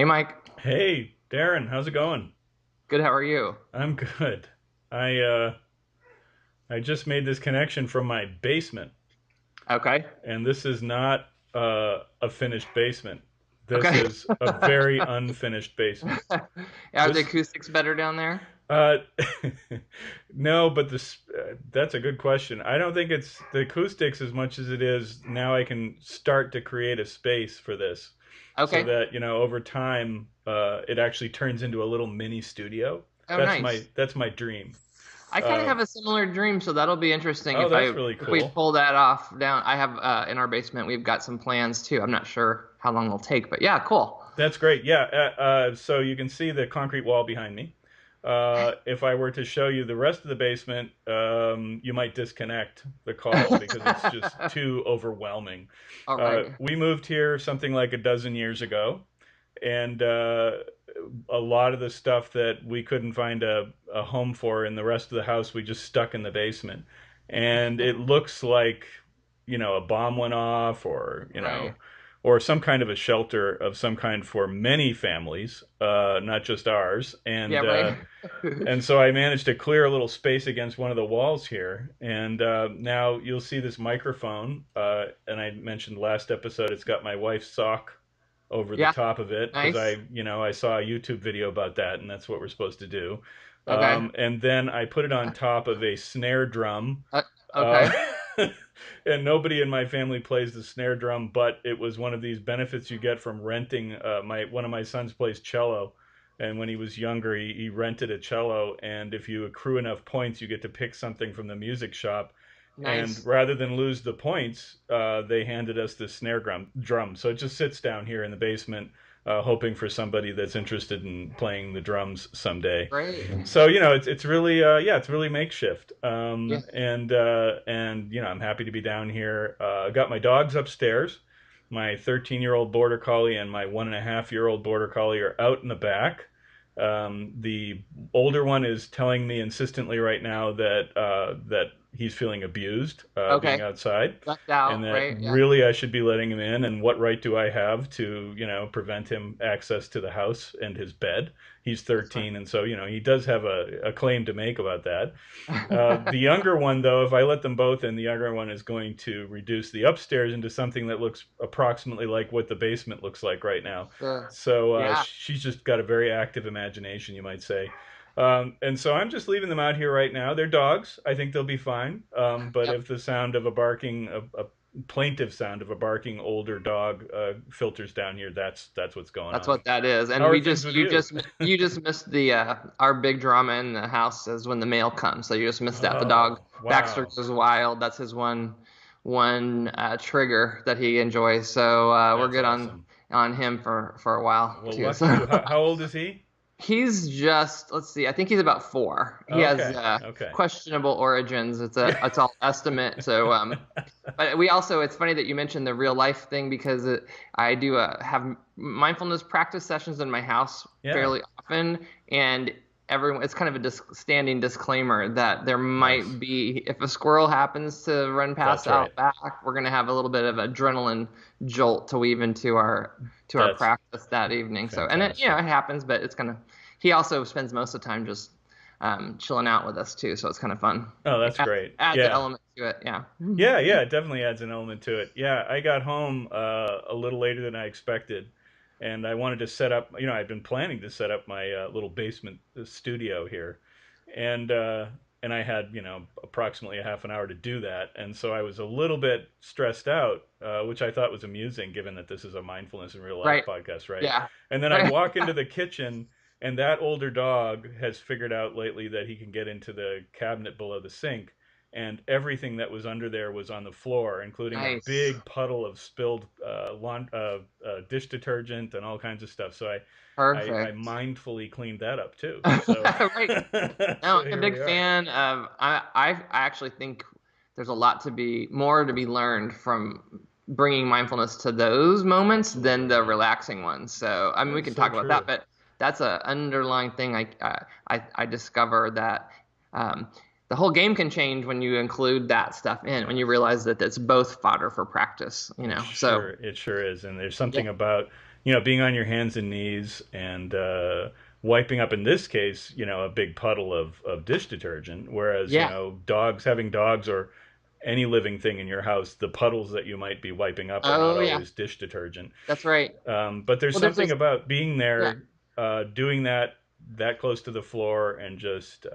Hey, Mike. Hey, Darren, how's it going? Good. How are you? I'm good. I uh I just made this connection from my basement, Okay. and this is not a finished basement. This Okay. is a very unfinished basement. Are the This acoustics better down there? uh no, but this that's a good question. I don't think it's the acoustics as much as it is now I can start to create a space for this so Okay. that, over time it actually turns into a little mini studio. Oh, That's my dream. I kind of Uh, have a similar dream, so that'll be interesting oh, that's really if we cool. pull that off down. I have in our basement, we've got some plans too. I'm not sure how long it'll take, but yeah, cool. That's great. Yeah. So you can see the concrete wall behind me. If I were to show you the rest of the basement, you might disconnect the call because it's just too overwhelming. All right. We moved here something like a dozen years ago, and a lot of the stuff that we couldn't find a home for in the rest of the house, we just stuck in the basement. And it looks like, a bomb went off, Right. or some kind of a shelter of some kind for many families, not just ours. Yeah, right. And so I managed to clear a little space against one of the walls here. And now you'll see this microphone. And I mentioned last episode, it's got my wife's sock over the Yeah, top of it because nice. I saw a YouTube video about that, and that's what we're supposed to do. Okay. And then I put it on top of a snare drum. Uh, Uh, okay. and nobody in my family plays the snare drum, but it was one of these benefits you get from renting. My One of my sons plays cello, and when he was younger, he rented a cello. And if you accrue enough points, you get to pick something from the music shop. And Nice. rather than lose the points, they handed us the snare drum. So it just sits down here in the basement, hoping for somebody that's interested in playing the drums someday. Great. So it's really it's really makeshift. Yeah. And I'm happy to be down here. I got my dogs upstairs. My 13-year-old border collie and my 1.5-year-old border collie are out in the back. The older one is telling me insistently right now that he's feeling abused being Okay. outside, Left and out, that right? Yeah. really I should be letting him in. And what right do I have to prevent him access to the house and his bed? He's That's fine. 13, and so he does have a claim to make about that. The younger one, though, if I let them both in, the younger one is going to reduce the upstairs into something that looks approximately like what the basement looks like right now. Sure. So Yeah. she's just got a very active imagination, you might say. And so I'm just leaving them out here right now. They're dogs. I think they'll be fine. But Yep. if the sound of a plaintive sound of a barking older dog filters down here, that's what's going That's on. what that is. How And are we things just with you you? just you just missed the our big drama in the house is when the mail comes. So you just missed that. The dog Oh, Baxter wow. goes wild. That's his one trigger that he enjoys. So we're That's good awesome. on him for a while Well, too. lucky So you. How old is he? he's just, let's see, I think he's about 4. He has Okay. Okay. questionable origins. It's all estimate. So but we also, it's funny that you mentioned the real life thing because I do have mindfulness practice sessions in my house Yeah. fairly often, and everyone, it's kind of a standing disclaimer that there Nice. might be, if a squirrel happens to run past That's right. out back, we're going to have a little bit of adrenaline jolt to weave into our That's practice that evening. So, and it, fantastic. it happens, but it's kind of, he also spends most of the time just chilling out with us too, so it's kind of fun. Oh, It that's great. adds an Yeah. element to it. Yeah. Yeah, yeah, it definitely adds an element to it. Yeah, I got home a little later than I expected, and I wanted to set up. I'd been planning to set up my little basement studio here, and I had approximately a half an hour to do that, and so I was a little bit stressed out, which I thought was amusing, given that this is a mindfulness in real life Right. podcast, right? Yeah. And then I walk into the kitchen, and that older dog has figured out lately that he can get into the cabinet below the sink, and everything that was under there was on the floor, including a Nice. big puddle of spilled dish detergent and all kinds of stuff. So I Perfect. mindfully cleaned that up too. So Right. No, so I'm a here we big are. fan of. I actually think there's a lot to be more to be learned from bringing mindfulness to those moments than the Absolutely. relaxing ones. So I mean, we That's can so talk about that, true. but that's a underlying thing. I discover that um, the whole game can change when you include that stuff in. When you realize that it's both fodder for practice. It So sure it sure is. And there's yeah, something about being on your hands and knees and wiping up, in this case, a big puddle of dish detergent. Whereas, Yeah. having dogs or any living thing in your house, the puddles that you might be wiping up are not Oh yeah, always dish detergent. that's right. But there's Well, there's something this. about being Yeah. there, doing that close to the floor, and just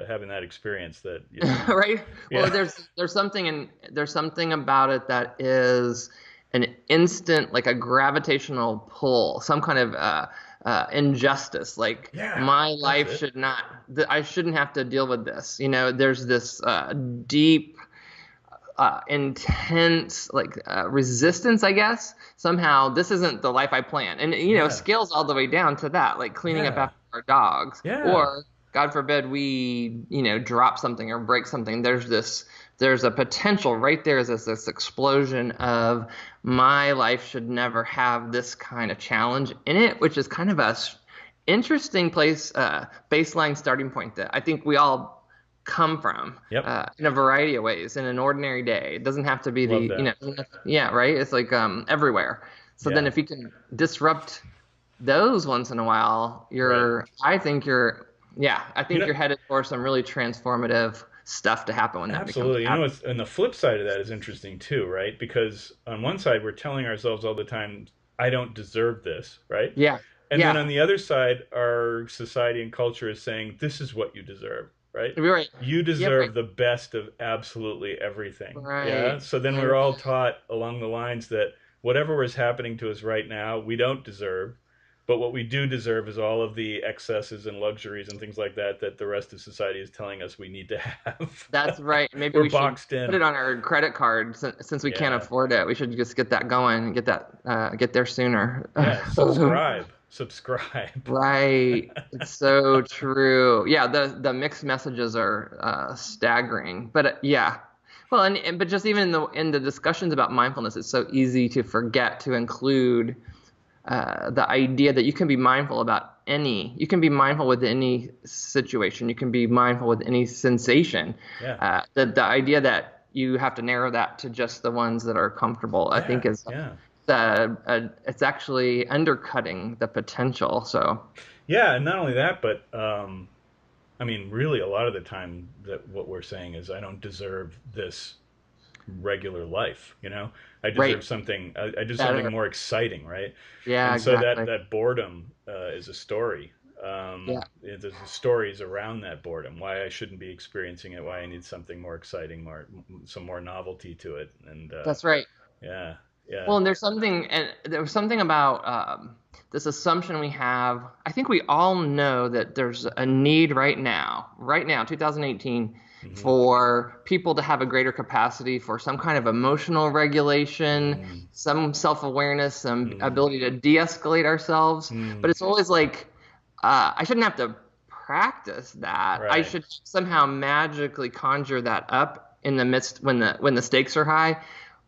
having that experience that Right. Well, yeah, there's something about it that is an instant, like a gravitational pull, some kind of injustice. Like yeah, my that's life it. should not, I shouldn't have to deal with this. There's this deep, intense, like resistance, I guess. Somehow, this isn't the life I planned, and Yeah, scales all the way down to that, like cleaning up yeah, after our dogs, yeah, or God forbid we, drop something or break something. There's a potential right there is this explosion of my life should never have this kind of challenge in it, which is kind of interesting place, baseline starting point that I think we all come from yep, in a variety of ways in an ordinary day. It doesn't have to be love the, that. yeah, right? It's like everywhere. So then Yeah, if you can disrupt those once in a while, right. I You think know, you're headed for some really transformative stuff to happen when that becomes Absolutely. habit. And the flip side of that is interesting too, right? Because on one side, we're telling ourselves all the time, I don't deserve this, right? Yeah. And then Yeah. on the other side, our society and culture is saying, this is what you deserve, right? You're right. You Yeah, right. deserve the best of absolutely everything. Yeah. Right. So then we're Right. all taught along the lines that whatever is happening to us right now, we don't deserve. But what we do deserve is all of the excesses and luxuries and things like that that the rest of society is telling us we need to have. That's right. Maybe We're we should boxed put in. it on our credit card since we can't Yeah. afford it. We should just get that going and get there sooner. Yeah. Subscribe. Subscribe. Right. It's so true. Yeah, the mixed messages are staggering. But yeah. Well, but just even in the discussions about mindfulness, it's so easy to forget to include the idea that you can be mindful with any situation, you can be mindful with any sensation. Yeah. The idea that you have to narrow that to just the ones that are comfortable, I think Yeah. is Yeah. it's actually undercutting the potential. So Yeah. And not only that, but I mean, really, a lot of the time that what we're saying is, I don't deserve this regular life. I deserve right, something. I deserve something better. more exciting, right? Yeah, And so that exactly. that boredom is a story. Yeah, There's stories around that boredom. Why I shouldn't be experiencing it. Why I need something more exciting, some more novelty to it. And that's right. yeah, yeah, Well, and there was something about this assumption we have. I think we all know that there's a need right now, 2018, hmm for people to have a greater capacity for some kind of emotional regulation, mm, some self-awareness, some mm, ability to de-escalate ourselves. But mm, it's always like I shouldn't have to practice that. I right. should somehow magically conjure that up in the midst when the stakes are high.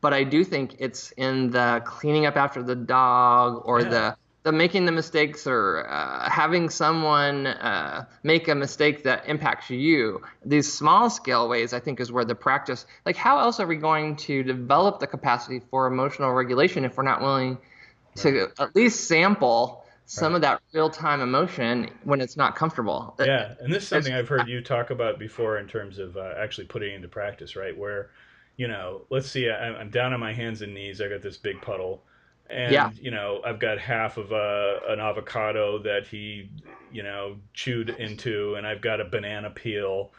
But I do think it's in the cleaning up after the dog or Yeah, the making the mistakes or having someone make a mistake that impacts you. These small scale ways, I think, is where the practice, like how else are we going to develop the capacity for emotional regulation if we're not willing right, to at least sample some right. of that real time emotion when it's not comfortable? Yeah, and this is something It's, I've heard you talk about before in terms of actually putting it into practice, right? Where, let's see, I'm down on my hands and knees. I got this big puddle, yeah, and I've got half of an avocado that he, chewed into, and I've got a banana peel,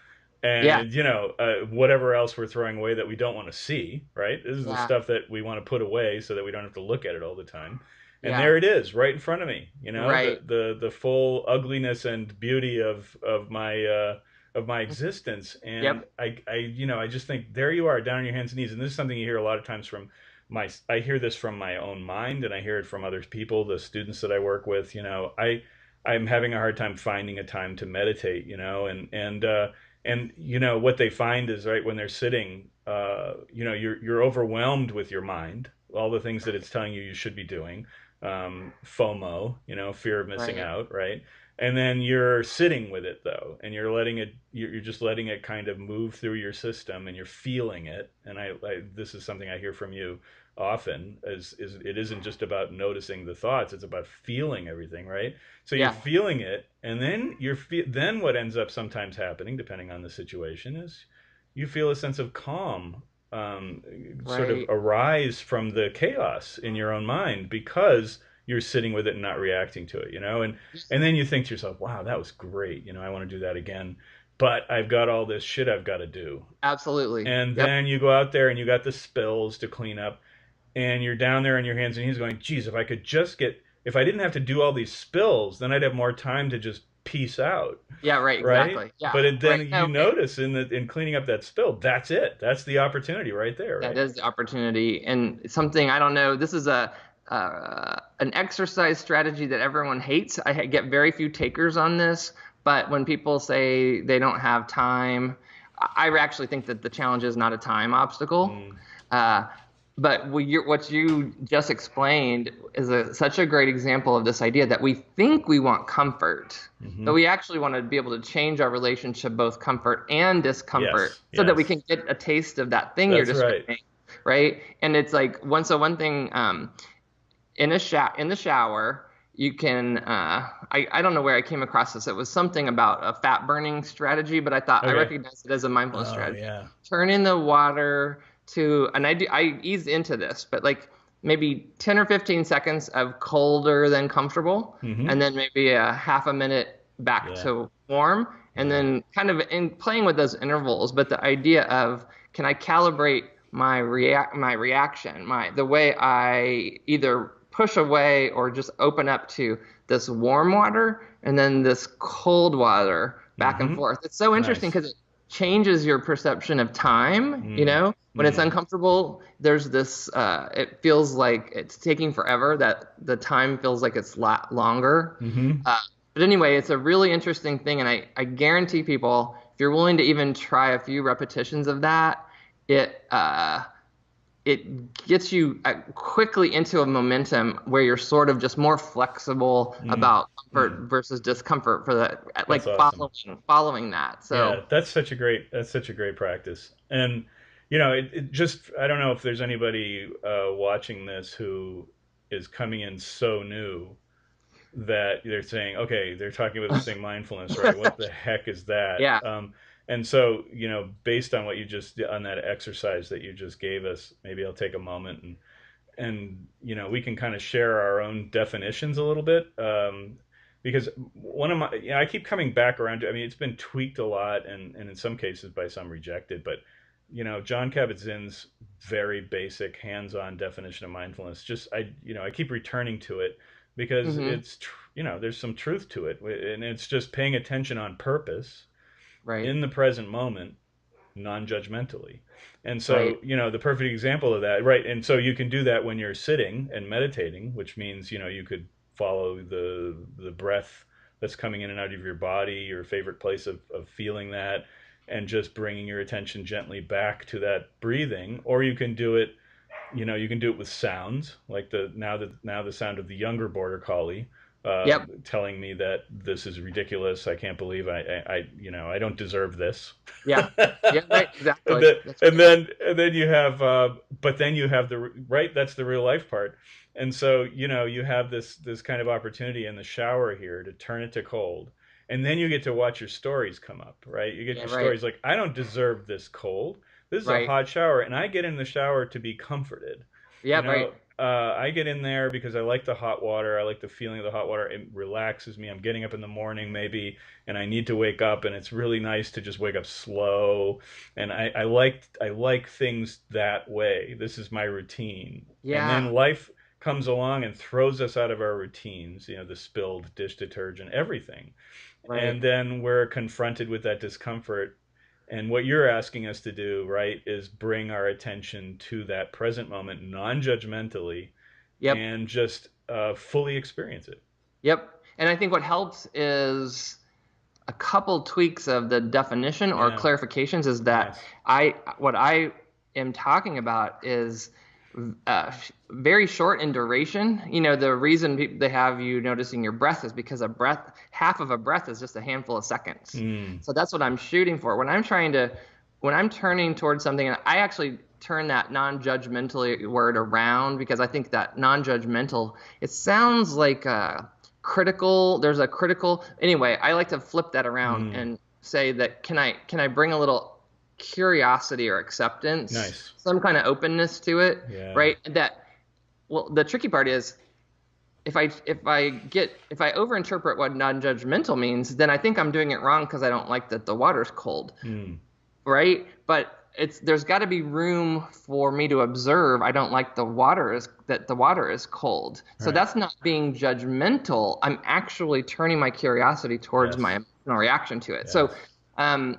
yeah, and whatever else we're throwing away that we don't want to see, right? This is the yeah, stuff that we want to put away so that we don't have to look at it all the time. And yeah, there it is, right in front of me. right. The full ugliness and beauty of my existence. And Yep. I just think, there you are, down on your hands and knees. And this is something you hear a lot of times from I hear this from my own mind, and I hear it from other people, the students that I work with. I'm having a hard time finding a time to meditate. And what they find is, right, when they're sitting, you're overwhelmed with your mind, all the things that it's telling you should be doing, FOMO, fear of missing Right. out, right? And then you're sitting with it, though, and you're just letting it kind of move through your system, and you're feeling it. And this is something I hear from you. often is it isn't just about noticing the thoughts, it's about feeling everything, right? So you're Yeah. feeling it, and then then what ends up sometimes happening, depending on the situation, is you feel a sense of calm, um, sort of Right. arise from the chaos in your own mind because you're sitting with it and not reacting to it, and then you think to yourself, wow, that was great, I want to do that again, but I've got all this shit I've got to do. Absolutely. And Yep. then you go out there and you got the spills to clean up, and you're down there on your hands and knees going, geez, if I didn't have to do all these spills, then I'd have more time to just peace out, Yeah. Right. right? Exactly. Yeah. But Right. then you No, notice in cleaning up that spill, that's it. That's the opportunity right there, that right? is the opportunity, and something I don't know. This is a an exercise strategy that everyone hates. Get very few takers on this, but when people say they don't have time, I actually think that the challenge is not a time obstacle. Mm, Uh, but what you just explained is such a great example of this idea that we think we want comfort, hmm. but we actually want to be able to change our relationship, both comfort and discomfort, Yes, so that we yes, can get a taste of that thing you're that's right. describing, right? And it's like one thing, in the shower, you can I don't know where I came across this. It was something about a fat burning strategy, but I Okay. recognized it as a mindfulness Oh strategy. yeah. Turn in the water to, and I ease into this, but like maybe 10 or 15 seconds of colder than comfortable, Hmm. and then maybe a half a minute back Yeah. to warm, and Yeah. then kind of in playing with those intervals. But the idea of, can I calibrate my reaction, the way I either push away or just open up to this warm water and then this cold water back and Hmm. forth. It's so interesting Nice. because it changes your perception of time. Mm. When it's Mm. uncomfortable, there's this, it feels like it's taking forever, that the time feels like it's longer. Hmm. Uh, but anyway, it's a really interesting thing. And I guarantee people, if you're willing to even try a few repetitions of that, it, it gets you quickly into a momentum where you're sort of just more flexible Mm. about comfort Mm. versus discomfort, for that, That's like awesome. following that. Yeah, So that's such a great practice. And it just, I don't know if there's anybody watching this who is coming in so new that they're saying, okay, they're talking about this thing, mindfulness, right? What the heck is that? yeah, And so, based on what you just on that exercise that you just gave us, maybe I'll take a moment and we can kind of share our own definitions a little bit, because one of my I keep coming back around to, I mean, it's been tweaked a lot, and in some cases by some rejected, but John Kabat-Zinn's very basic hands-on definition of mindfulness, just I keep returning to it because hmm, there's some truth to it, and it's just paying attention on purpose right, in the present moment, non-judgmentally. And so, right, the perfect example of that, right? And so you can do that when you're sitting and meditating, which means, you could follow the breath that's coming in and out of your body, your favorite place of feeling that, and just bringing your attention gently back to that breathing. Or you can do it with sounds, like the sound of the younger border collie yep, telling me that this is ridiculous. I can't believe I don't deserve this. yeah, yeah, right, and exactly. then That's and right. then and then you have, but then you have the right. That's the real life part. And so you have this kind of opportunity in the shower here to turn it to cold, and then you get to watch your stories come up. Right, you get Yeah, your right, stories like, I don't deserve this cold. This is a right, hot shower, and I get in the shower to be comforted. yeah, You right, know, I get in there because I like the hot water. I like the feeling of the hot water. It relaxes me. I'm getting up in the morning maybe, and I need to wake up, and it's really nice to just wake up slow. And I like things that way. This is my routine. And then yeah, life comes along and throws us out of our routines. The spilled dish detergent, everything. right, And then we're confronted with that discomfort, and what you're asking us to do, right, is bring our attention to that present moment non judgmentally, yep, and just fully experience it. yep. And I think what helps is a couple tweaks of the definition or Yeah. clarifications, is that Yes. what I am talking about is very short in duration. The reason they have you noticing your breath is because half of a breath is just a handful of seconds. Mm. So that's what I'm shooting for when I'm turning towards something. And I actually turn that non-judgmental word around, because I think that non-judgmental, it sounds like critical. There's a critical. Anyway, I like to flip that around Mm, and say that can I bring a little curiosity or acceptance, nice. some kind of openness to it, Yeah. right? That, well, the tricky part is if I overinterpret what non-judgmental means, then I think I'm doing it wrong because I don't like that the water's cold, Mm, right? But there's got to be room for me to observe. I don't like that the water is cold. So right. that's not being judgmental. I'm actually turning my curiosity towards my Yes. emotional reaction to it. So, Yes. um,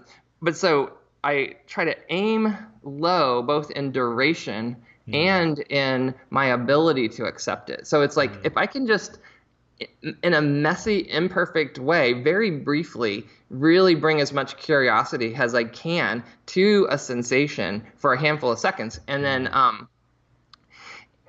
so I try to aim low, both in duration Mm, and in my ability to accept it. So it's like mm, if I can just, in a messy, imperfect way, very briefly, really bring as much curiosity as I can to a sensation for a handful of seconds. And then mm,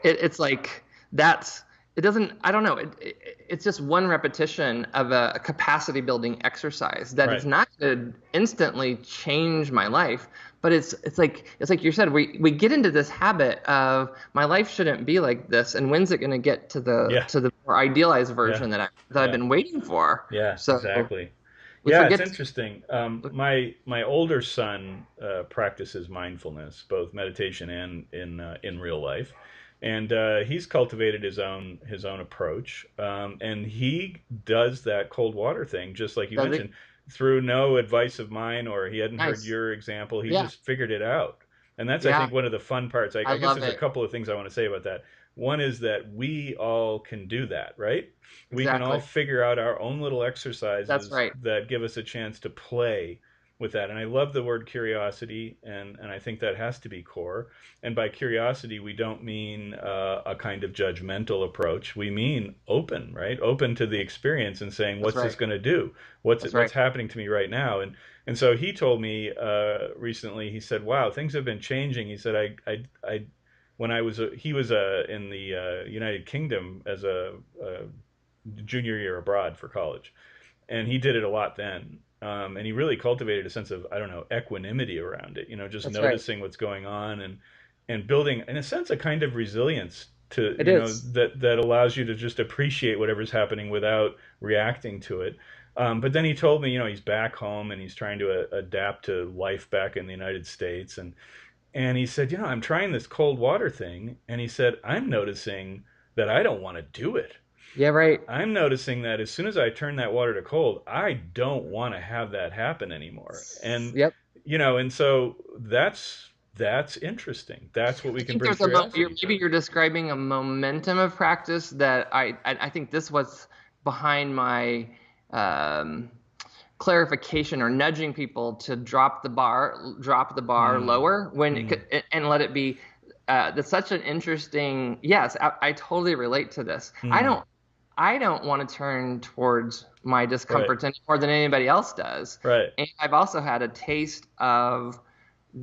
it's like that's, it doesn't, I don't know, it's just one repetition of a capacity building exercise that is right. not going to instantly change my life. But it's like you said, we get into this habit of my life shouldn't be like this, and when's it going to get to the Yeah. more idealized Yeah. version I've Yeah. been waiting for. Yeah. So Exactly. we Yeah, it's forget. interesting. My older son practices mindfulness, both meditation and in real life, and he's cultivated his own approach, and he does that cold water thing, just like you Does it? mentioned, through no advice of mine, or he hadn't heard Nice. your example. He Yeah. just figured it out, and that's, I Yeah. think, one of the fun parts. I I guess love there's a it. couple of things I want to say about that. One is that we all can do that, right? We can all Exactly. figure out our own little That's exercises right. that give us a chance to play with that. And I love the word curiosity, and I think that has to be core. And by curiosity, we don't mean a kind of judgmental approach. We mean open, right? Open to the experience and saying, That's what's this right. going to do? What's That's what's right. happening to me right now? And so he told me recently. He said, "Wow, things have been changing." He said, "I when I was he was in the United Kingdom as a junior year abroad for college, and he did it a lot then. And he really cultivated a sense of, I don't know, equanimity around it. Just That's right. noticing what's going on, and building, in a sense, a kind of resilience to It is. that allows you to just appreciate whatever's happening without reacting to it. But then he told me, he's back home and he's trying to adapt to life back in the United States, and he said, I'm trying this cold water thing, and he said, I'm noticing that I don't want to do it. Yeah, right. I'm noticing that as soon as I turn that water to cold, I don't want to have that happen anymore. Yep. And so that's interesting. That's what I we can think bring there's a curiosity maybe to. you're describing a momentum of practice that I think this was behind my um, clarification or nudging people to drop the bar Mm, lower when mm, and let it be. That's such an interesting. Yes, I totally relate to this. I mm. don't I don't want to turn towards my Right, discomforts any more than anybody else does. right. And I've also had a taste of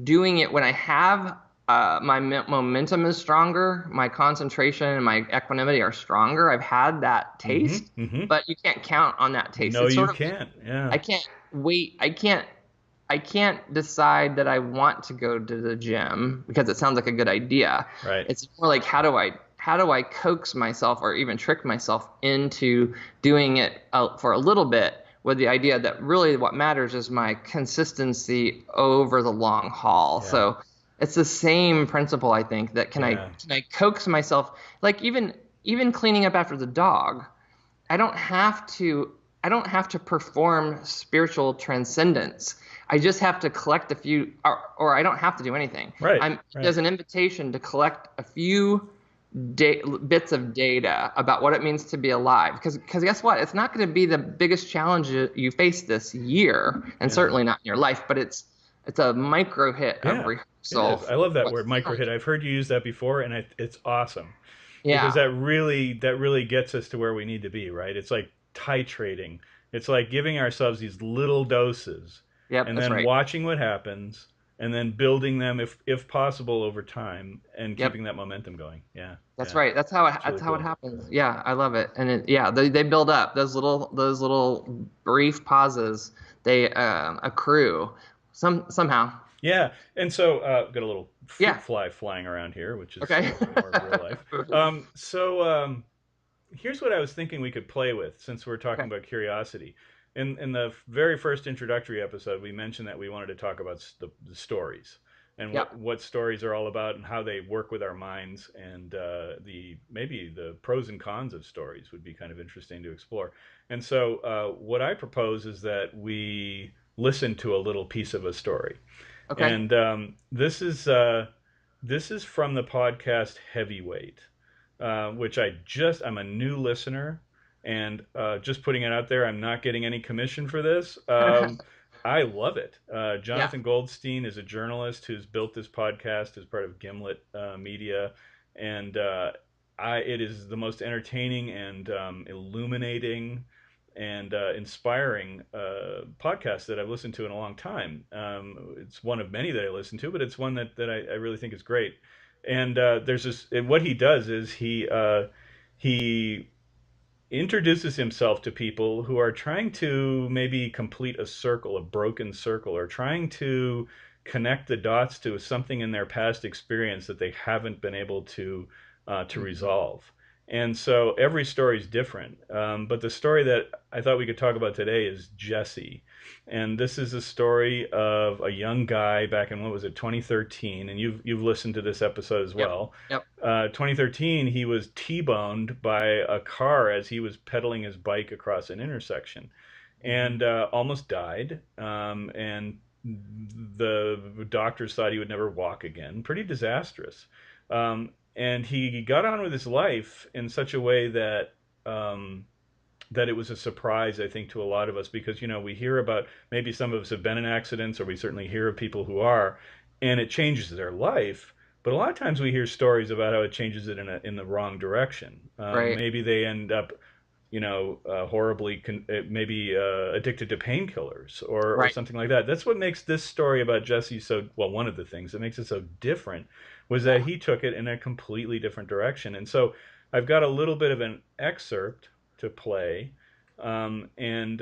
doing it when I have my momentum is stronger, my concentration and my equanimity are stronger. I've had that Mm-hmm, taste, mm-hmm. but you can't count on that taste. No, It's you sort of like can't. Yeah, I can't wait. I can't decide that I want to go to the gym because it sounds like a good idea. right. It's more like how do I coax myself or even trick myself into doing it for a little bit with the idea that really what matters is my consistency over the long haul. Yeah, So it's the same principle, I think, that can I yeah. can I coax myself, like even cleaning up after the dog. I don't have to I don't have to perform spiritual transcendence. I just have to collect a few, or I don't have to do anything. Right, I'm right. There's an invitation to collect a few bits of data about what it means to be alive. Because guess what? It's not going to be the biggest challenge you face this year, and Yeah. certainly not in your life. But it's a micro hit of Yeah, it rehearsal is. I for love that what's word, micro hit. coming. I've heard you use that before, and it's awesome because Yeah. that really gets us to where we need to be, right? It's like titrating. It's like giving ourselves these little doses, Yep. and That's then right. watching what happens, and then building them if possible over time, and Yep. keeping that momentum going. Yeah, That's yeah, right. That's how it it's really that's how it cool. happens. Yeah, I love it. And yeah, they build up those little brief pauses. They accrue. Somehow. Yeah, and so got a little fruit Yeah. fly flying around here, which is Okay. more real life. Here's what I was thinking we could play with since we're talking Okay. about curiosity. In the very first introductory episode, we mentioned that we wanted to talk about the stories and Yep. what stories are all about and how they work with our minds, and the maybe the pros and cons of stories would be kind of interesting to explore. And so what I propose is that we listen to a little piece of a story. Okay. And this is from the podcast Heavyweight, which I'm a new listener, and just putting it out there, I'm not getting any commission for this. I love it. Yeah. Jonathan Goldstein is a journalist who's built this podcast as part of Gimlet Media, and it is the most entertaining and illuminating and inspiring podcast that I've listened to in a long time. It's one of many that I listen to, but it's one that I really think is great. And there's this, and what he does is he introduces himself to people who are trying to maybe complete a circle, a broken circle, or trying to connect the dots to something in their past experience that they haven't been able to Mhm. resolve. And so every story is different. But the story that I thought we could talk about today is Jesse. And this is a story of a young guy back in, what was it, 2013. And you've listened to this episode as Yep. well. Yep. 2013, he was T-boned by a car as he was pedaling his bike across an intersection, Hmm. and almost died. And the doctors thought he would never walk again. Pretty disastrous. And he got on with his life in such a way that that it was a surprise, I think, to a lot of us, because we hear about, maybe some of us have been in accidents, or we certainly hear of people who are, and it changes their life. But a lot of times we hear stories about how it changes it in the wrong direction. Right. Maybe they end up horribly maybe addicted to painkillers or Right. something like that. That's what makes this story about Jesse so, well, one of the things that makes it so different was that Yeah. he took it in a completely different direction. And so I've got a little bit of an excerpt to play. And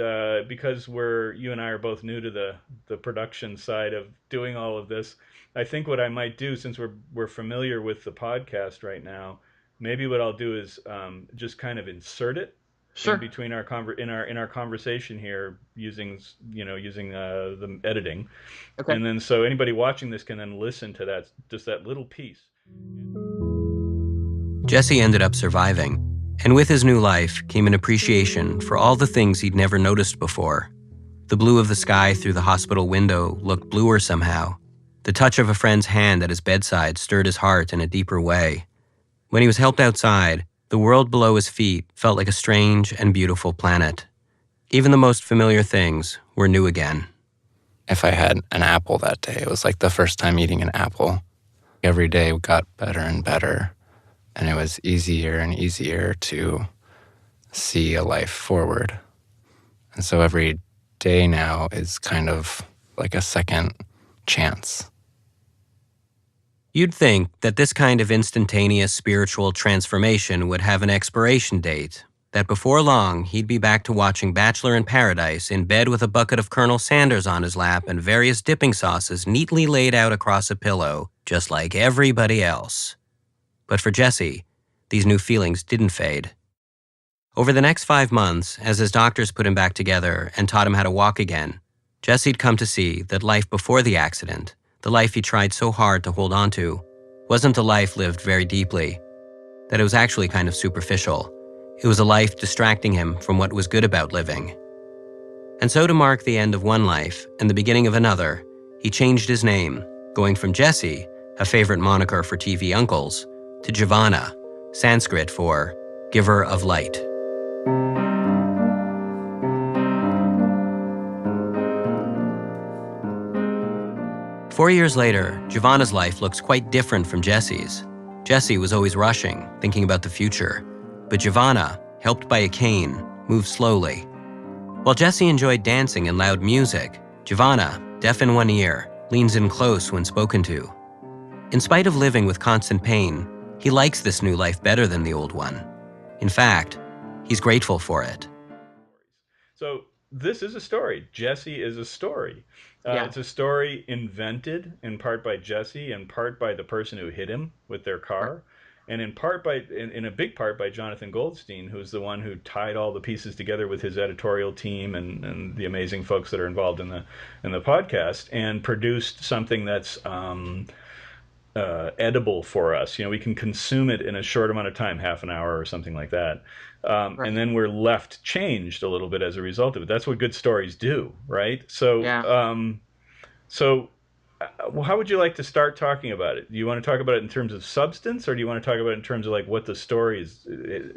because you and I are both new to the production side of doing all of this, I think what I might do, since we're familiar with the podcast right now, maybe what I'll do is just kind of insert it in Sure. between our conversation here, using the editing, Okay. and then so anybody watching this can then listen to that little piece. Jesse ended up surviving, and with his new life came an appreciation for all the things he'd never noticed before. The blue of the sky through the hospital window looked bluer somehow. The touch of a friend's hand at his bedside stirred his heart in a deeper way. When he was helped outside, the world below his feet felt like a strange and beautiful planet. Even the most familiar things were new again. If I had an apple that day, it was like the first time eating an apple. Every day got better and better, and it was easier and easier to see a life forward. And so every day now is kind of like a second chance. You'd think that this kind of instantaneous spiritual transformation would have an expiration date, that before long he'd be back to watching Bachelor in Paradise in bed with a bucket of Colonel Sanders on his lap and various dipping sauces neatly laid out across a pillow, just like everybody else. But for Jesse, these new feelings didn't fade. Over the next 5 months, as his doctors put him back together and taught him how to walk again, Jesse'd come to see that life before the accident, the life he tried so hard to hold on to, wasn't a life lived very deeply, that it was actually kind of superficial. It was a life distracting him from what was good about living. And so to mark the end of one life and the beginning of another, he changed his name, going from Jesse, a favorite moniker for TV uncles, to Jivana, Sanskrit for giver of light. Four years later, Jivana's life looks quite different from Jesse's. Jesse was always rushing, thinking about the future. But Jivana, helped by a cane, moved slowly. While Jesse enjoyed dancing and loud music, Jivana, deaf in one ear, leans in close when spoken to. In spite of living with constant pain, he likes this new life better than the old one. In fact, he's grateful for it. So this is a story. Jesse is a story. Yeah. It's a story invented in part by Jesse, in part by the person who hit him with their Right. car, and in part by, in a big part by Jonathan Goldstein, who's the one who tied all the pieces together with his editorial team and the amazing folks that are involved in the podcast, and produced something that's edible for us. You know, we can consume it in a short amount of time, half an hour or something like that. Right. And then we're left changed a little bit as a result of it. That's what good stories do, right? So, Yeah. well, how would you like to start talking about it? Do you want to talk about it in terms of substance, or do you want to talk about it in terms of like what the story is,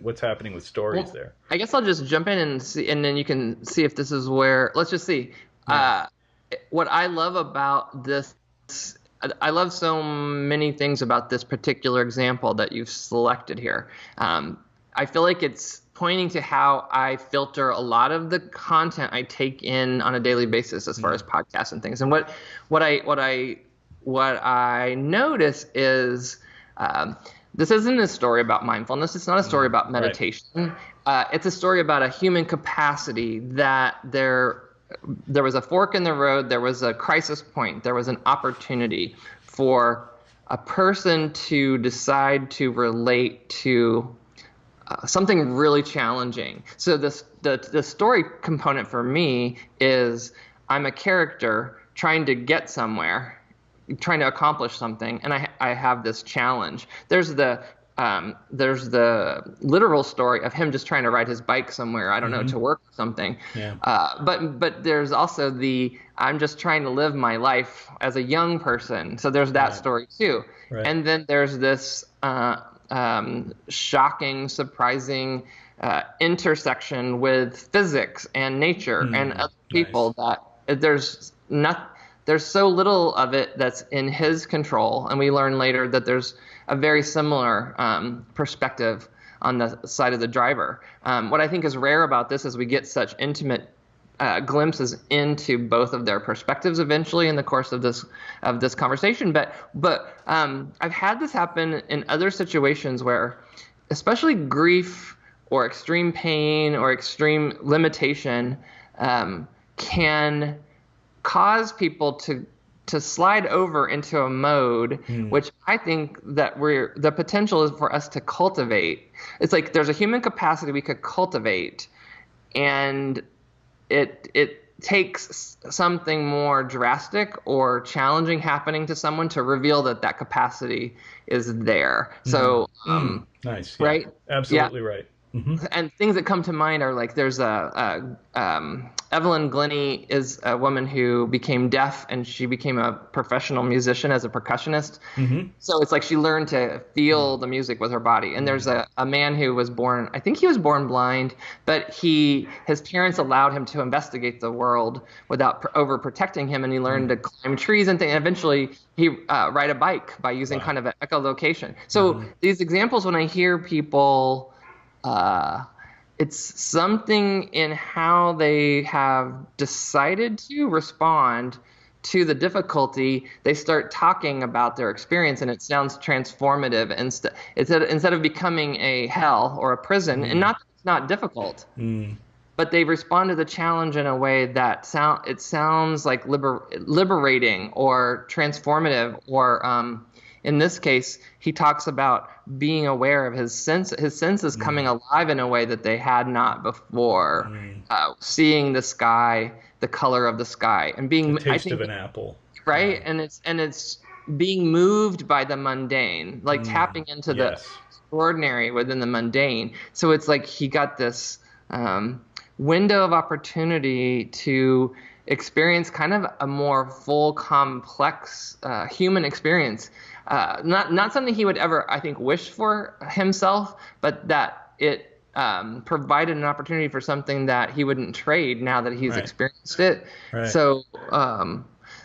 what's happening with stories Well, there? I guess I'll just jump in and see, and then you can see if this is where. Let's just see. Yeah. What I love about this, I love so many things about this particular example that you've selected here. I feel like it's pointing to how I filter a lot of the content I take in on a daily basis as far as podcasts and things. And what I notice is this isn't a story about mindfulness. It's not a story about meditation. It's a story about a human capacity that there was a fork in the road. There was a crisis point. There was an opportunity for a person to decide to relate to something really challenging. So the story component for me is I'm a character trying to get somewhere, trying to accomplish something, and I have this challenge. There's the literal story of him just trying to ride his bike somewhere, I don't know, to work or something. Yeah. But there's also I'm just trying to live my life as a young person. So there's that story too. Right. And then there's this shocking, surprising intersection with physics and nature and other people that there's so little of it that's in his control. And we learn later that there's a very similar perspective on the side of the driver. What I think is rare about this is we get such intimate glimpses into both of their perspectives eventually in the course of this conversation. But I've had this happen in other situations where, especially grief or extreme pain or extreme limitation, can cause people to slide over into a mode, which I think that the potential is for us to cultivate. It's like there's a human capacity we could cultivate, and it takes something more drastic or challenging happening to someone to reveal that capacity is there. So, nice. Yeah. Right? Absolutely right. And things that come to mind are like there's Evelyn Glennie is a woman who became deaf, and she became a professional musician as a percussionist. So it's like she learned to feel the music with her body. And there's a man who was born, I think he was born blind, but his parents allowed him to investigate the world without overprotecting him, and he learned to climb trees and things. And eventually he ride a bike by using kind of an echolocation. So these examples, when I hear people, it's something in how they have decided to respond to the difficulty. They start talking about their experience, and it sounds transformative. Instead of becoming a hell or a prison, and it's not difficult, but they respond to the challenge in a way that sounds like liberating or transformative, or in this case, he talks about being aware of his senses coming alive in a way that they had not before, seeing the sky, the color of the sky, and being the taste of an apple, right? And it's being moved by the mundane, like tapping into the extraordinary within the mundane. So it's like he got this window of opportunity to experience kind of a more full, complex human experience. Not something he would ever, I think, wish for himself, but that it provided an opportunity for something that he wouldn't trade now that he's experienced it. Right. So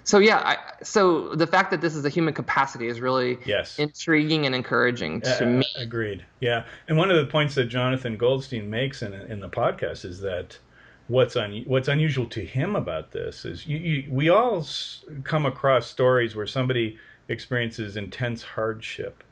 the fact that this is a human capacity is really intriguing and encouraging to me. Agreed. Yeah. And one of the points that Jonathan Goldstein makes in the podcast is that what's unusual to him about this is we all come across stories where somebody experiences intense hardship,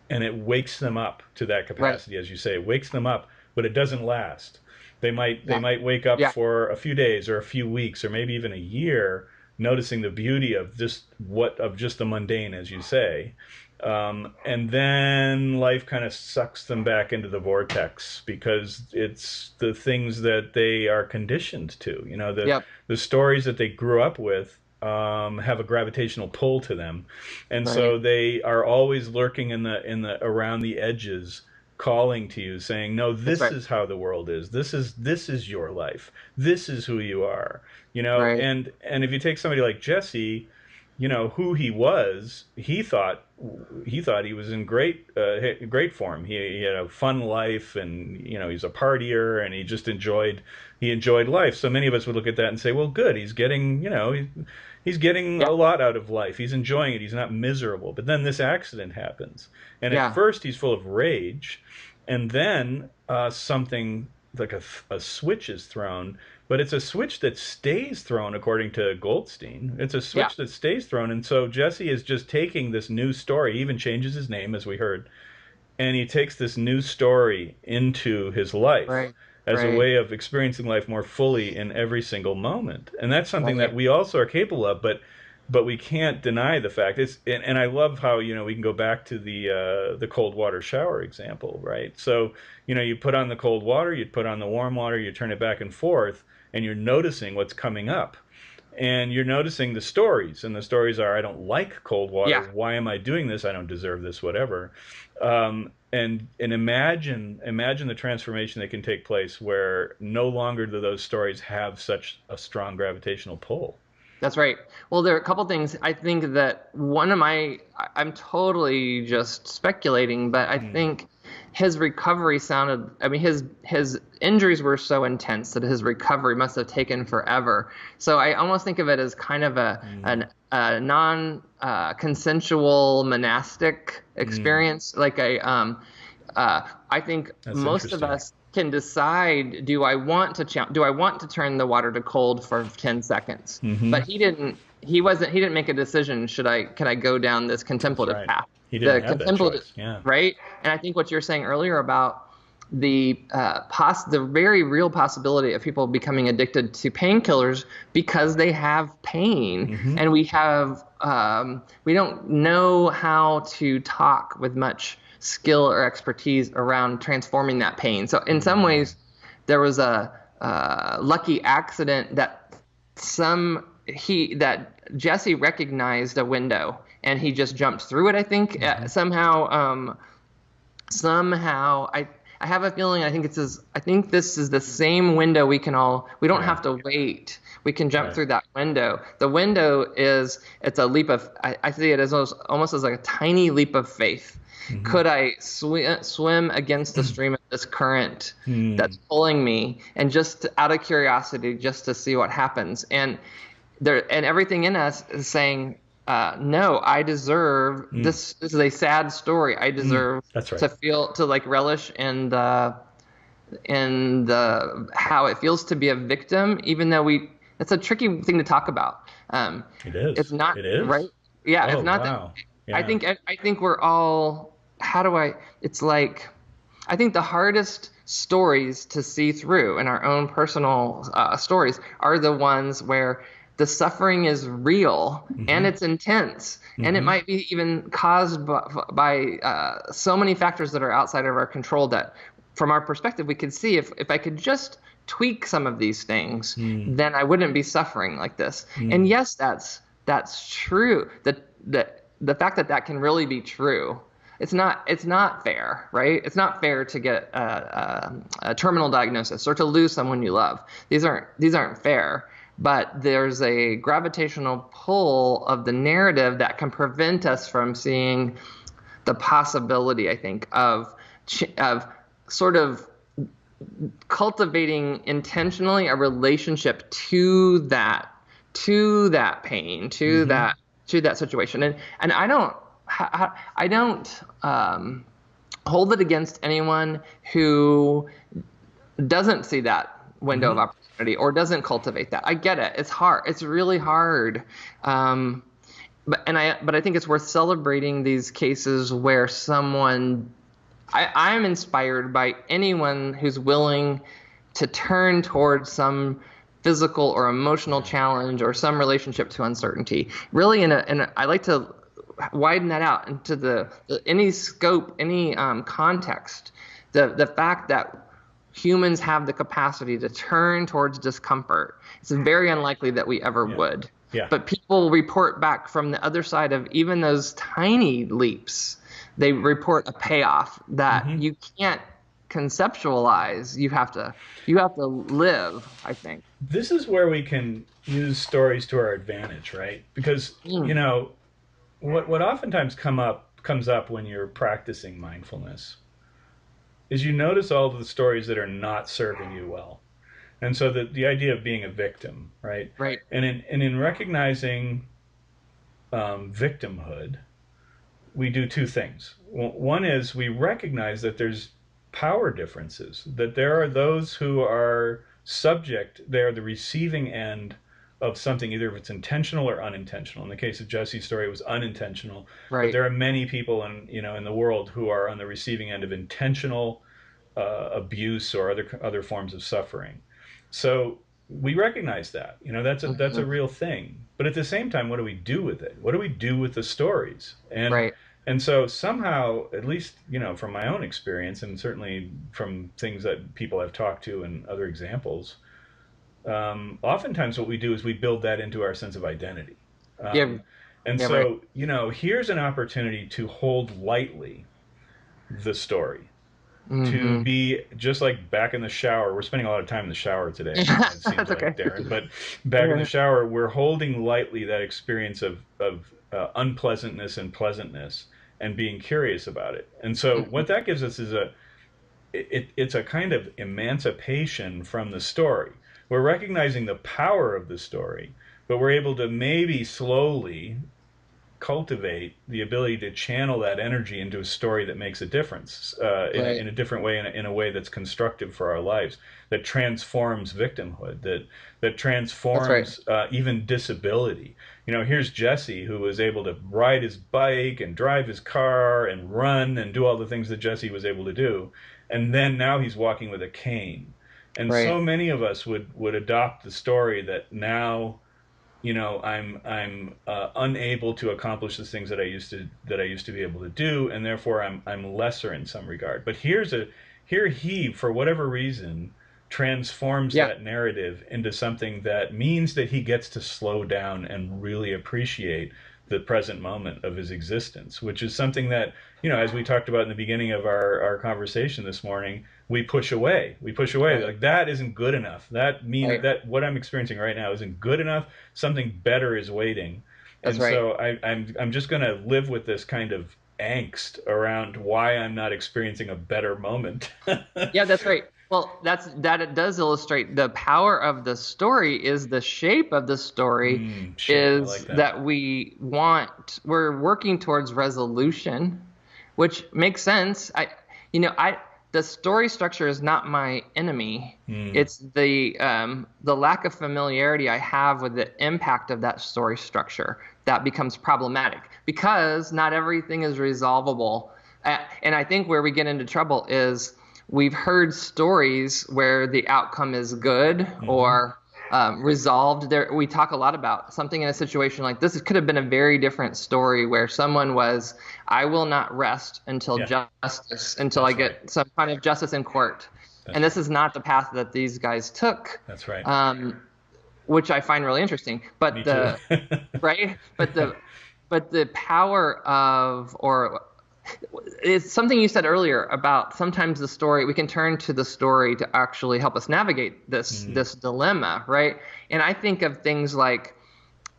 and it wakes them up to that capacity, as you say. It wakes them up, but it doesn't last. They might wake up for a few days or a few weeks or maybe even a year, noticing the beauty of just the mundane, as you say. And then life kind of sucks them back into the vortex because it's the things that they are conditioned to. You know, Yep. the stories that they grew up with have a gravitational pull to them, and Right. so they are always lurking in the around the edges, calling to you, saying, "No, That's this right. is how the world is. This is your life. This is who you are." You know, Right. and if you take somebody like Jesse, you know who he was. He thought he was in great form. He had a fun life, and you know he's a partier, and he enjoyed life. So many of us would look at that and say, well, good, he's getting he's getting Yeah. a lot out of life. He's enjoying it. He's not miserable. But then this accident happens, and at Yeah. first he's full of rage, and then something like a switch is thrown, but it's a switch that stays thrown according to Goldstein. It's a Yeah. switch that stays thrown. And so Jesse is just taking this new story. He even changes his name, as we heard. And he takes this new story into his life Right. as a Right. way of experiencing life more fully in every single moment. And that's something that Right. we also are capable of, but we can't deny the fact. And I love how we can go back to the cold water shower example, right? So you put on the cold water, you put on the warm water, you turn it back and forth, and you're noticing what's coming up. And you're noticing the stories, and the stories are, I don't like cold water. Yeah. Why am I doing this? I don't deserve this, whatever. And imagine the transformation that can take place where no longer do those stories have such a strong gravitational pull. That's right. Well, there are a couple things. I think that I'm totally just speculating, but I think his recovery I mean, his injuries were so intense that his recovery must have taken forever. So I almost think of it as kind of a non-consensual monastic experience, like I think That's most of interesting. us can decide, do I want to turn the water to cold for 10 seconds? But he didn't make a decision, can I go down this contemplative right. path? He didn't have that choice. Yeah. Right? And I think what you're saying earlier about the very real possibility of people becoming addicted to painkillers because they have pain, and we don't know how to talk with much skill or expertise around transforming that pain. So in some ways, there was a lucky accident that Jesse recognized a window and he just jumped through it. I think somehow I have a feeling. I think this is the same window we don't have to wait. We can jump through that window. The window it's a leap of, I see it as almost as like a tiny leap of faith. Could I swim against the stream of this current that's pulling me, and just out of curiosity, just to see what happens? And everything in us is saying, no, I deserve this. This is a sad story. I deserve That's right. to like relish in the how it feels to be a victim, even though it's a tricky thing to talk about. It is. It's not. It is? Right. Yeah. Oh, it's not wow. that. I think we're all. It's like, I think the hardest stories to see through in our own personal stories are the ones where the suffering is real and it's intense, and it might be even caused by so many factors that are outside of our control that, from our perspective, we could see if I could just tweak some of these things, then I wouldn't be suffering like this. And yes, that's true. The fact that can really be true. It's not fair, right? It's not fair to get a terminal diagnosis or to lose someone you love. These aren't fair. But there's a gravitational pull of the narrative that can prevent us from seeing the possibility, I think, of sort of cultivating intentionally a relationship to that pain, to that situation. And I don't hold it against anyone who doesn't see that window of opportunity or doesn't cultivate that. I get it. It's hard. It's really hard. But I think it's worth celebrating these cases where I'm inspired by anyone who's willing to turn towards some physical or emotional challenge or some relationship to uncertainty. Really, I like to widen that out into any scope, any context. The fact that humans have the capacity to turn towards discomfort. It's very unlikely that we ever would. Yeah. But people report back from the other side of even those tiny leaps. They report a payoff that you can't conceptualize. You have to live, I think. This is where we can use stories to our advantage, right? Because you know what oftentimes comes up when you're practicing mindfulness is you notice all of the stories that are not serving you well. And so the idea of being a victim, right? Right. And in recognizing victimhood, we do two things. One is we recognize that there's power differences, that there are those who are subject, they're the receiving end of something, either if it's intentional or unintentional. In the case of Jesse's story, it was unintentional. Right. But there are many people in the world who are on the receiving end of intentional abuse or other forms of suffering. So we recognize that, that's a real thing. But at the same time, what do we do with it? What do we do with the stories? And so somehow, at least, from my own experience, and certainly from things that people I've talked to and other examples, oftentimes what we do is we build that into our sense of identity. Here's an opportunity to hold lightly the story. To be just like back in the shower. We're spending a lot of time in the shower today. It seems That's like, okay. Darren. But back in the shower, we're holding lightly that experience of unpleasantness and pleasantness, and being curious about it. And so what that gives us is it's a kind of emancipation from the story. We're recognizing the power of the story, but we're able to maybe slowly cultivate the ability to channel that energy into a story that makes a difference in a different way, in a way that's constructive for our lives, that transforms victimhood, that transforms even disability. Here's Jesse, who was able to ride his bike and drive his car and run and do all the things that Jesse was able to do, and then now he's walking with a cane. And so many of us would adopt the story that now, I'm unable to accomplish the things that I used to be able to do, and therefore I'm lesser in some regard. But here he, for whatever reason, transforms that narrative into something that means that he gets to slow down and really appreciate the present moment of his existence, which is something that, as we talked about in the beginning of our conversation this morning, we push away. Like, that isn't good enough. That means that what I'm experiencing right now isn't good enough. Something better is waiting. So I'm just going to live with this kind of angst around why I'm not experiencing a better moment. Yeah, that's right. Well, it does illustrate the power of the story. Is the shape of the story is like that we're working towards resolution, which makes sense. The story structure is not my enemy. It's the lack of familiarity I have with the impact of that story structure that becomes problematic, because not everything is resolvable. And I think where we get into trouble is we've heard stories where the outcome is good or resolved. We talk a lot about something in a situation like this. It could have been a very different story where someone was, I will not rest until I get some kind of justice in court. And this is not the path that these guys took. That's right. Which I find really interesting. But but the power of, or it's something you said earlier about sometimes the story, we can turn to the story to actually help us navigate this dilemma, right? And I think of things like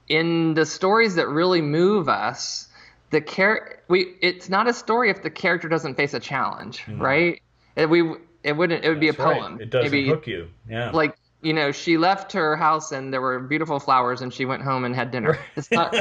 in the stories that really move us, it's not a story if the character doesn't face a challenge, right? It would be a poem. It doesn't hook you. Yeah. Like, she left her house and there were beautiful flowers and she went home and had dinner. It's not.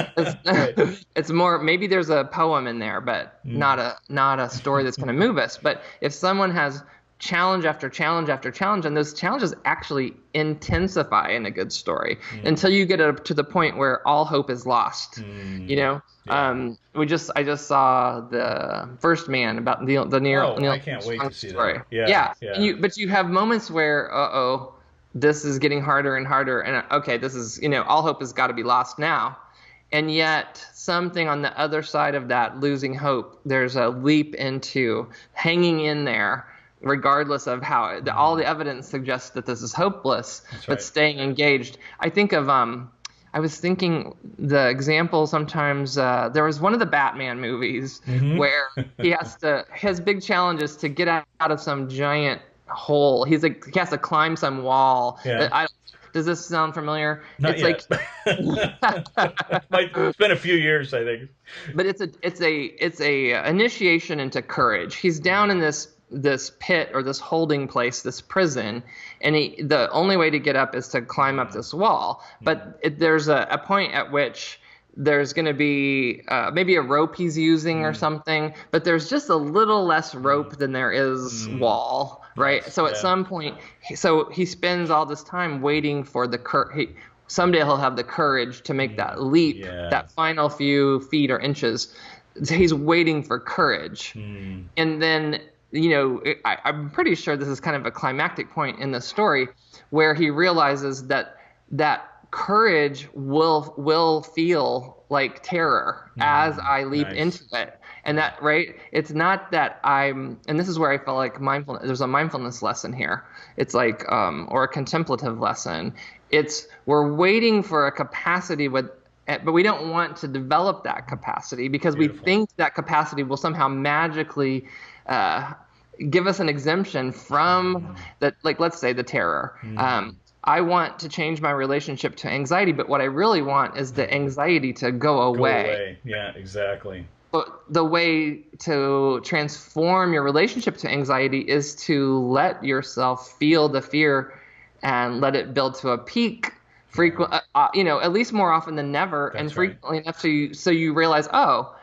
It's more, maybe there's a poem in there, but not a story that's going to move us. But if someone has challenge after challenge after challenge, and those challenges actually intensify in a good story until you get to the point where all hope is lost. I just saw the First Man about the Neil. I can't wait to see story. that. Yeah. But you have moments where this is getting harder and harder, and okay, this is, all hope has got to be lost now. And yet something on the other side of that losing hope, there's a leap into hanging in there regardless of how all the evidence suggests that this is hopeless. That's But right. staying engaged. I think of I was thinking the example sometimes, there was one of the Batman movies where his big challenge is to get out of some giant hole. He has to climb some wall. Yeah. Does this sound familiar? Not It's yet. like It's been a few years, I think. but it's a initiation into courage. He's down in this pit or this holding place, this prison, and the only way to get up is to climb up this wall. But there's a point at which there's going to be maybe a rope he's using or something, but there's just a little less rope than there is wall, right? Yes, So at yeah. some point, so he spends all this time waiting for someday he'll have the courage to make that leap, Yeah. that final few feet or inches. He's waiting for courage. And then, I'm pretty sure this is kind of a climactic point in the story where he realizes that courage will feel like terror as I leap Nice. into it. And that, right? It's not that and this is where I felt like there's a mindfulness lesson here. It's like, or a contemplative lesson. We're waiting for a capacity but we don't want to develop that capacity because Beautiful. we think that capacity will somehow magically give us an exemption from that, like, let's say the terror. I want to change my relationship to anxiety, but what I really want is the anxiety to go Go away. away. Yeah, exactly. But the way to transform your relationship to anxiety is to let yourself feel the fear and let it build to a peak at least more often than never, and That's right. frequently enough so you realize, oh,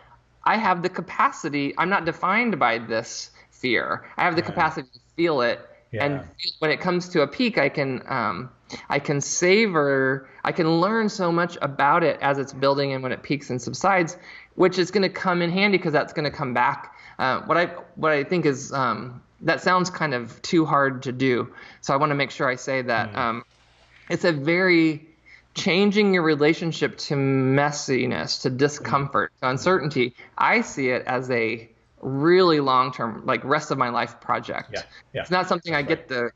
I have the capacity. I'm not defined by this fear. I have the capacity to feel it. Yeah. And when it comes to a peak, I can savor, I can learn so much about it as it's building and when it peaks and subsides, which is going to come in handy because that's going to come back. What I think is that sounds kind of too hard to do. So I want to make sure I say that it's a very changing your relationship to messiness, to discomfort, to uncertainty. I see it as a really long-term, like rest of my life project. Yeah. It's not something I get the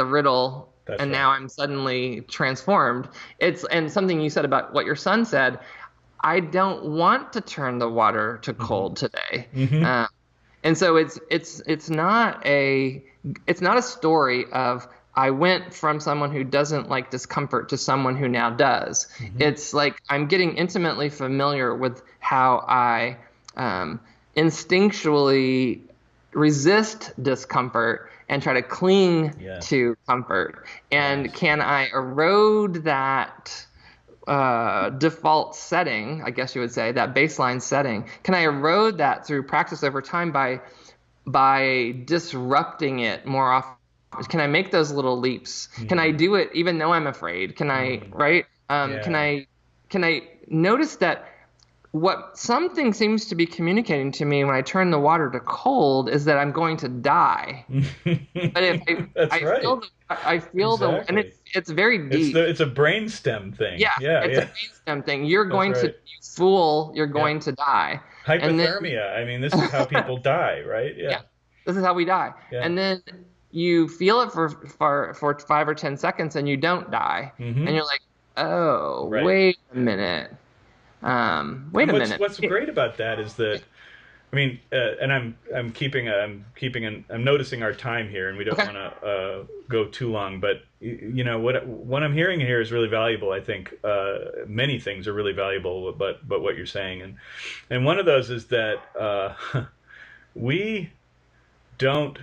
riddle That's and right. now I'm suddenly transformed. And something you said about what your son said, I don't want to turn the water to cold today. And so it's not a story of I went from someone who doesn't like discomfort to someone who now does. It's like I'm getting intimately familiar with how I instinctually resist discomfort and try to cling to comfort. And can I erode that default setting, I guess you would say, that baseline setting? Can I erode that through practice over time by disrupting it more often? Can I make those little leaps? Can I do it even though I'm afraid? Can I, right? Can I notice that what something seems to be communicating to me when I turn the water to cold is that I'm going to die. But if I feel Exactly. and it's very deep. It's a brainstem thing. Yeah, it's a brainstem thing. You're going to, you fool, you're going to die. Hypothermia. I mean, this is how people die, right? Yeah, this is how we die. Yeah. And then you feel it for 5 or 10 seconds and you don't die. And you're like, oh, wait a minute. What's great about that is that, I mean, and I'm noticing our time here, and we don't want to go too long. But what I'm hearing here is really valuable. I think many things are really valuable, but what you're saying, and one of those is that we don't,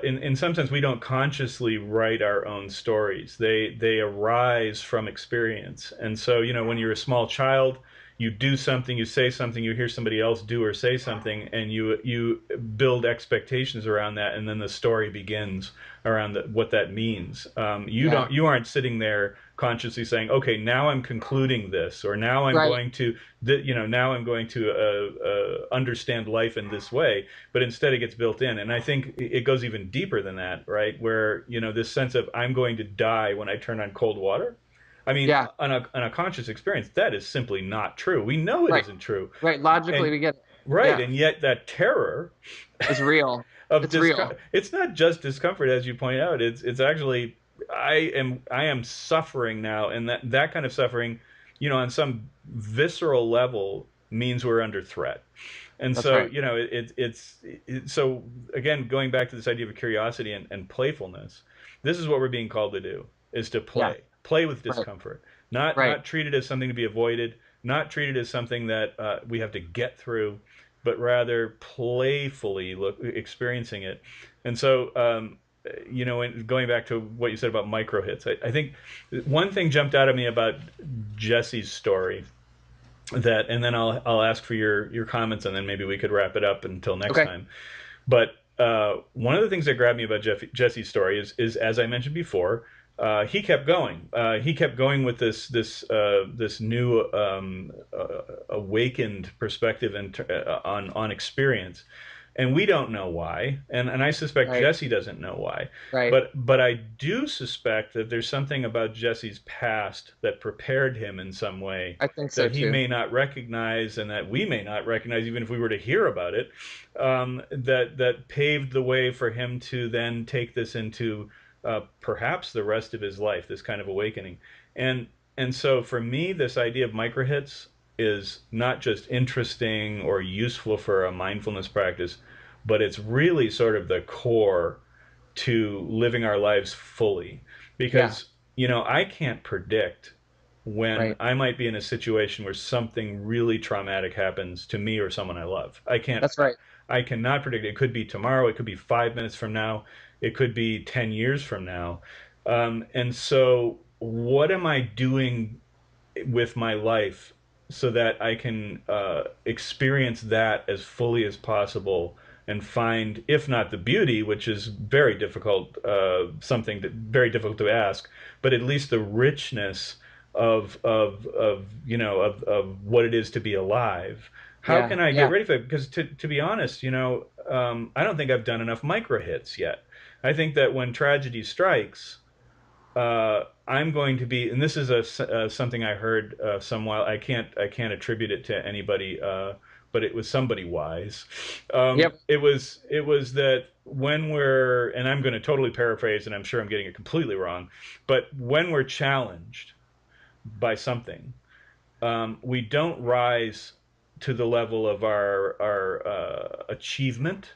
in some sense, we don't consciously write our own stories. They arise from experience, and so when you're a small child, you do something, you say something, you hear somebody else do or say something, and you build expectations around that, and then the story begins around what that means. You aren't sitting there consciously saying, okay, now I'm concluding this, or now I'm going to, now I'm going to understand life in this way. But instead, it gets built in, and I think it goes even deeper than that, right? Where this sense of I'm going to die when I turn on cold water. I mean, Yeah. on a conscious experience, that is simply not true. We know it isn't true. Right. Logically, we get it. Right, Yeah. and yet that terror It's real. of It's real. it's not just discomfort, as you point out. It's actually I am suffering now, and that kind of suffering, on some visceral level, means we're under threat. And That's so, right. So again, going back to this idea of curiosity and playfulness, this is what we're being called to do: is to play with discomfort, not treat it as something to be avoided, not treat it as something that we have to get through, but rather playfully experiencing it. And so, going back to what you said about micro hits, I think one thing jumped out at me about Jesse's story, and then I'll ask for your comments, and then maybe we could wrap it up until next time. But one of the things that grabbed me about Jesse's story is, as I mentioned before, he kept going. He kept going with this new awakened perspective on experience, and we don't know why, and I suspect Jesse doesn't know why. But I do suspect that there's something about Jesse's past that prepared him in some way. I think so that he may not recognize, and that we may not recognize, even if we were to hear about it. That paved the way for him to then take this into perhaps the rest of his life, this kind of awakening. And so for me, this idea of micro hits is not just interesting or useful for a mindfulness practice, but it's really sort of the core to living our lives fully. Because, I can't predict when I might be in a situation where something really traumatic happens to me or someone I love. I can't. That's right. I cannot predict it. It could be tomorrow. It could be 5 minutes from now. It could be 10 years from now. And so what am I doing with my life so that I can experience that as fully as possible and find, if not the beauty, which is very difficult, very difficult to ask, but at least the richness of what it is to be alive. How can I get ready for it? Because to be honest, I don't think I've done enough micro hits yet. I think that when tragedy strikes, I'm going to be, and this is something I heard some while. I can't attribute it to anybody, but it was somebody wise. It was that when we're, and I'm going to totally paraphrase, and I'm sure I'm getting it completely wrong, but when we're challenged by something, we don't rise to the level of our achievement.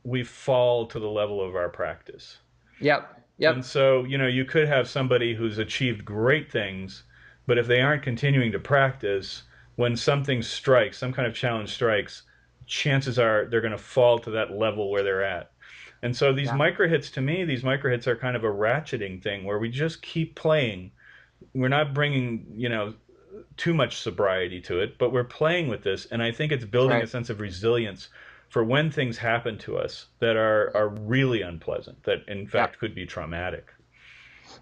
We fall to the level of our practice. Yep. And so, you could have somebody who's achieved great things, but if they aren't continuing to practice, when something strikes, some kind of challenge strikes, chances are they're going to fall to that level where they're at. And so these micro hits, to me, are kind of a ratcheting thing where we just keep playing. We're not bringing, too much sobriety to it, but we're playing with this. And I think it's building a sense of resilience for when things happen to us that are really unpleasant, that in fact could be traumatic.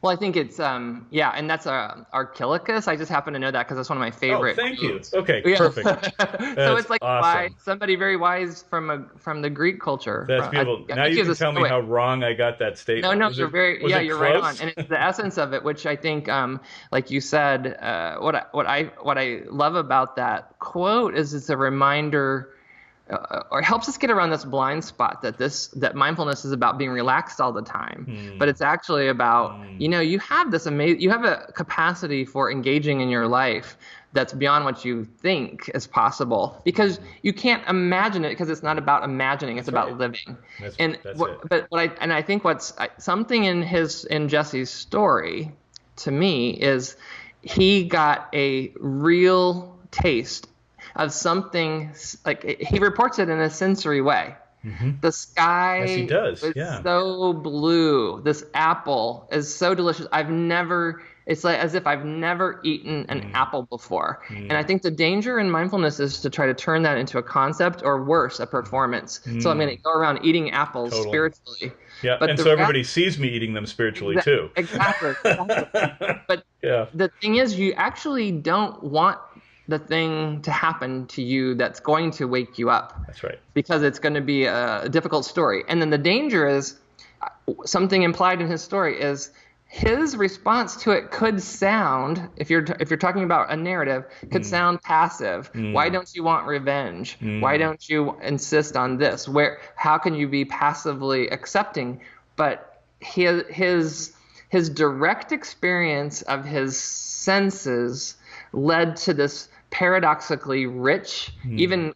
Well, I think it's, and that's Archilochus. I just happen to know that because that's one of my favorite. Oh, thank you. Okay, perfect. So it's like awesome. Somebody very wise from the Greek culture. That's beautiful. Now you can tell me how wrong I got that statement. No, you're you're right on. And it's the essence of it, which I think, like you said, what I love about that quote is it's a reminder, or helps us get around this blind spot that mindfulness is about being relaxed all the time, but it's actually about you have this you have a capacity for engaging in your life that's beyond what you think is possible, because you can't imagine it, because it's not about imagining, it's about living. That's it. I think what's something in Jesse's story to me is he got a real taste of something, like he reports it in a sensory way. The sky Yes, he does. is Yeah. so blue. This apple is so delicious. It's like as if I've never eaten an apple before. And I think the danger in mindfulness is to try to turn that into a concept, or worse, a performance. So I'm going to go around eating apples spiritually. Yeah, but and so everybody sees me eating them spiritually too. Exactly. But the thing is, you actually don't want the thing to happen to you that's going to wake you up. That's right. Because it's going to be a difficult story. And then the danger is, something implied in his story is, his response to it could sound, if you're talking about a narrative, could sound passive. Why don't you want revenge? Why don't you insist on this? How can you be passively accepting? But his direct experience of his senses led to this paradoxically rich, even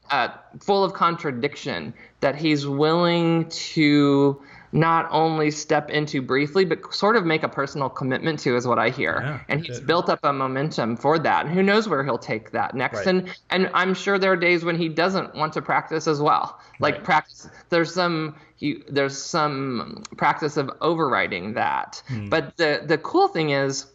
full of contradiction, that he's willing to not only step into briefly, but sort of make a personal commitment to, is what I hear. Yeah, and he's built up a momentum for that. And who knows where he'll take that next. Right. And I'm sure there are days when he doesn't want to practice as well. Like practice, there's some practice of overriding that. But the cool thing is,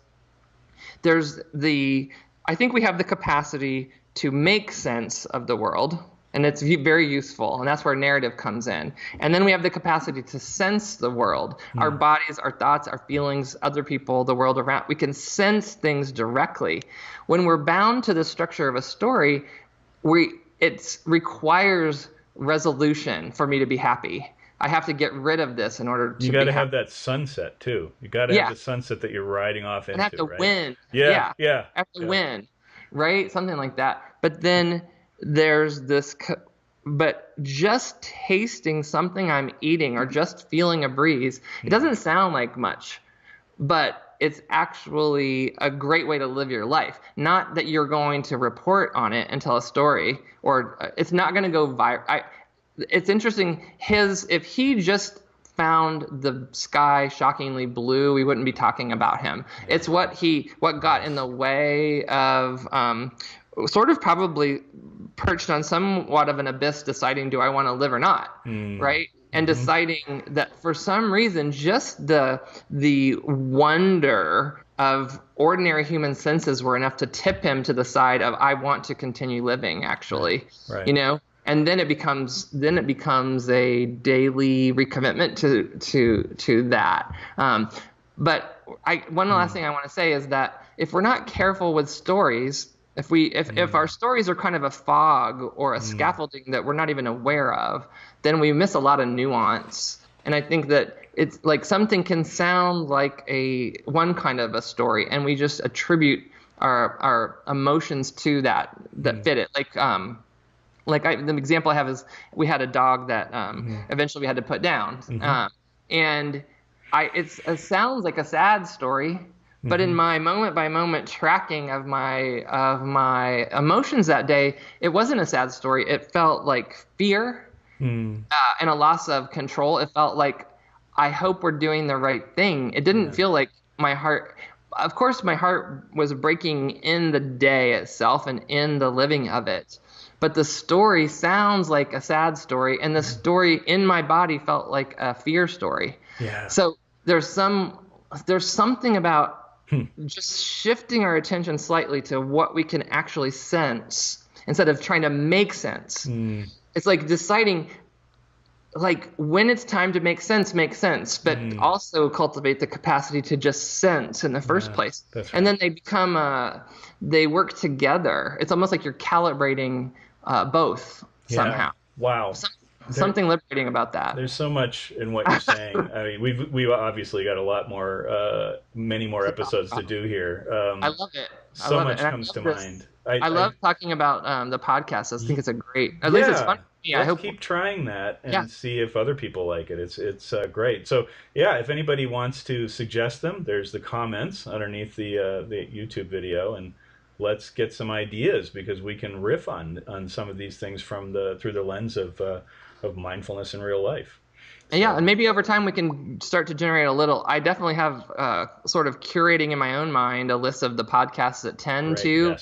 I think we have the capacity to make sense of the world, and it's very useful, and that's where narrative comes in. And then we have the capacity to sense the world, our bodies, our thoughts, our feelings, other people, the world around. We can sense things directly. When we're bound to the structure of a story, it requires resolution for me to be happy. I have to get rid of this in order to be happy. You got to have that sunset too. You got to have the sunset that you're riding off into. I have to win. Yeah. I have to win, right? Something like that. But then there's this, but just tasting something I'm eating, or just feeling a breeze, it doesn't sound like much, but it's actually a great way to live your life. Not that you're going to report on it and tell a story, or it's not going to go viral. It's interesting, if he just found the sky shockingly blue, we wouldn't be talking about him. It's what got in the way of sort of probably perched on somewhat of an abyss, deciding, do I want to live or not, right? And deciding that for some reason, just the wonder of ordinary human senses were enough to tip him to the side of, I want to continue living, actually, right. And then it becomes a daily recommitment to that. But one last thing I want to say is that if we're not careful with stories, if our stories are kind of a fog or a scaffolding that we're not even aware of, then we miss a lot of nuance. And I think that it's like something can sound like one kind of a story, and we just attribute our emotions to that fit it. The example I have is, we had a dog that eventually we had to put down, and it sounds like a sad story, but in my moment by moment tracking of my emotions that day, it wasn't a sad story. It felt like fear and a loss of control. It felt like, I hope we're doing the right thing. It didn't feel like my heart. Of course, my heart was breaking in the day itself and in the living of it. But the story sounds like a sad story, and the story in my body felt like a fear story. Yeah. So there's something about just shifting our attention slightly to what we can actually sense instead of trying to make sense. It's like deciding, like, when it's time to make sense, but also cultivate the capacity to just sense in the first place. That's right. And then they work together. It's almost like you're calibrating both somehow. Wow. Something liberating about that. There's so much in what you're saying. I mean, we've obviously got a lot more, many more episodes to do here. I love it. So much comes to mind. I love talking about the podcast. I think it's a great. At least it's fun for me. Let's I hope keep trying that and see if other people like it. It's great. So if anybody wants to suggest them, there's the comments underneath the YouTube video, and let's get some ideas, because we can riff on some of these things through the lens of mindfulness in real life. So. Yeah, and maybe over time we can start to generate a little. I definitely have sort of curating in my own mind a list of the podcasts that tend to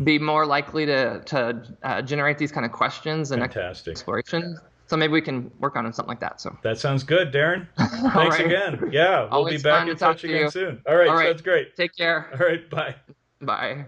be more likely to generate these kind of questions and exploration. So maybe we can work on something like that. So That sounds good, Darren. all Thanks right. again. Yeah, we'll Always be back fun to in talk touch to again you. soon. All right, All right. sounds great. Take care. All right, bye. Bye.